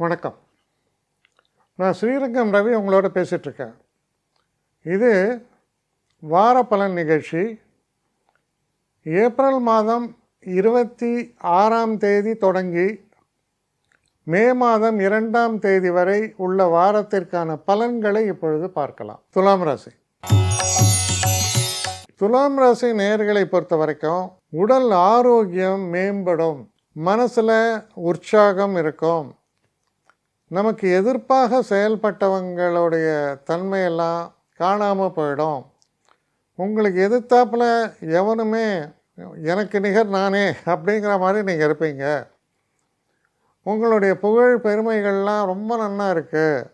வணக்கம். நான் ஸ்ரீரங்கம் ரவி உங்களோட பேசிகிட்ருக்கேன். இது வார பலன் நிகழ்ச்சி. ஏப்ரல் மாதம் 26ஆம் தேதி தொடங்கி மே மாதம் 2ஆம் தேதி வரை உள்ள வாரத்திற்கான பலன்களை இப்பொழுது பார்க்கலாம். துலாம் ராசி. துலாம் ராசி நேயர்களை பொறுத்த வரைக்கும் உடல் ஆரோக்கியம் மேம்படும், மனசில் உற்சாகம் இருக்கும். நமக்கு எதிர்ப்பாக செயல்பட்டவங்களுடைய தன்மையெல்லாம் காணாமல் போயிடும். உங்களுக்கு எதிர்த்தாப்பில் எவனுமே எனக்கு நிகர் நானே அப்படிங்கிற மாதிரி நீங்கள் இருப்பீங்க. உங்களுடைய புகழ் பெருமைகள்லாம் ரொம்ப நன்னா இருக்குது.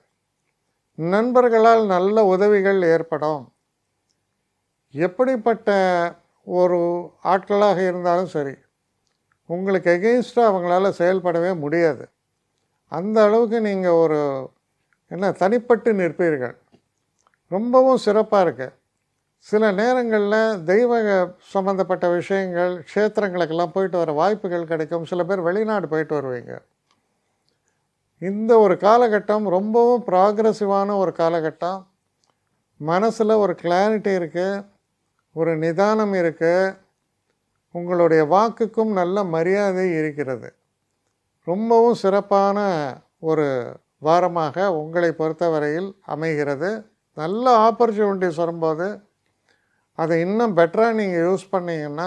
நண்பர்களால் நல்ல உதவிகள் ஏற்படும். எப்படிப்பட்ட ஒரு ஆட்களாக இருந்தாலும் சரி, உங்களுக்கு எகெயின்ஸ்டாக அவங்களால செயல்படவே முடியாது. அந்த அளவுக்கு நீங்கள் தனிப்பட்டு நிற்பீர்கள். ரொம்பவும் சிறப்பாக இருக்கு. சில நேரங்களில் தெய்வ சம்மந்தப்பட்ட விஷயங்கள், க்ஷேத்திரங்களுக்கெல்லாம் போயிட்டு வர வாய்ப்புகள் கிடைக்கும். சில பேர் வெளிநாடு போயிட்டு வருவீங்க. இந்த ஒரு காலகட்டம் ரொம்பவும் ப்ராக்ரெசிவான ஒரு காலகட்டம். மனசில் ஒரு கிளாரிட்டி இருக்குது, ஒரு நிதானம் இருக்குது. உங்களுடைய வாக்குக்கும் நல்ல மரியாதை இருக்கிறது. ரொம்பவும் சிறப்பான ஒரு வாரமாக உங்களை பொறுத்தவரையில் அமைகிறது. நல்ல ஆப்பர்ச்சுனிட்டிஸ் வரும்போது அதை இன்னும் பெட்டராக நீங்கள் யூஸ் பண்ணிங்கன்னா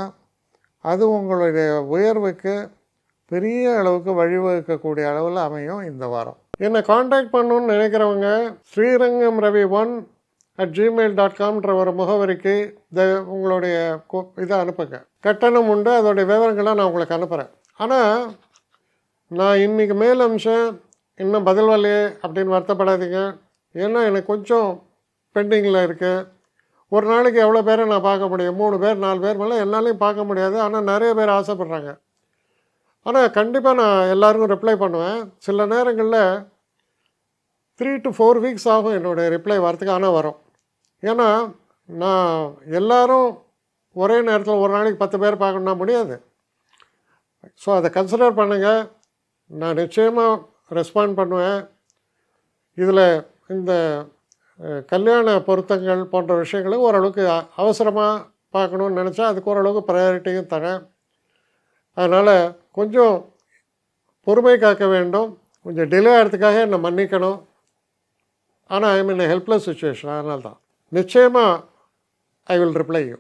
அது உங்களுடைய உயர்வுக்கு பெரிய அளவுக்கு வழிவகுக்கக்கூடிய அளவில் அமையும் இந்த வாரம். என்னை காண்டாக்ட் பண்ணணுன்னு நினைக்கிறவங்க ஸ்ரீரங்கம் ரவி 1@gmail.comன்ற ஒரு முகவரிக்கு உங்களுடைய இதை அனுப்புங்க. கட்டணம் உண்டு, அதோடைய விவரங்களை நான் உங்களுக்கு அனுப்புகிறேன். ஆனால் நான் இன்றைக்கி மேல் அம்சம் இன்னும் பதில் வரலையே அப்படின்னு வருத்தப்படாதீங்க. ஏன்னா எனக்கு கொஞ்சம் பெண்டிங்கில் இருக்குது. ஒரு நாளைக்கு எவ்வளோ பேரை நான் பார்க்க முடியும்? 3 பேர் 4 பேர் மேலே என்னாலையும் பார்க்க முடியாது. ஆனால் நிறைய பேர் ஆசைப்பட்றாங்க. ஆனால் கண்டிப்பாக நான் எல்லாருக்கும் ரிப்ளை பண்ணுவேன். சில நேரங்களில் 3 to 4 வீக்ஸ் ஆகும் என்னுடைய ரிப்ளை வரத்துக்கு. ஆனால் வரும். ஏன்னா நான் எல்லோரும் ஒரே நேரத்தில் ஒரு நாளைக்கு 10 பேர் பார்க்கணுன்னா முடியாது. ஸோ அதை கன்சிடர் பண்ணுங்கள். நான் நிச்சயமாக ரெஸ்பாண்ட் பண்ணுவேன். இதில் இந்த கல்யாண பொருத்தங்கள் போன்ற விஷயங்களை ஓரளவுக்கு அவசரமாக பார்க்கணுன்னு நினச்சா அதுக்கு ஓரளவுக்கு ப்ரையாரிட்டியும் தரேன். அதனால் கொஞ்சம் பொறுமை காக்க வேண்டும். கொஞ்சம் டிலே ஆகிறதுக்காக என்னை மன்னிக்கணும். ஆனால் ஐ மீன் ஹெல்ப்லெஸ் சுச்சுவேஷன். அதனால தான் நிச்சயமாக ஐ வில் ரிப்ளை யூ.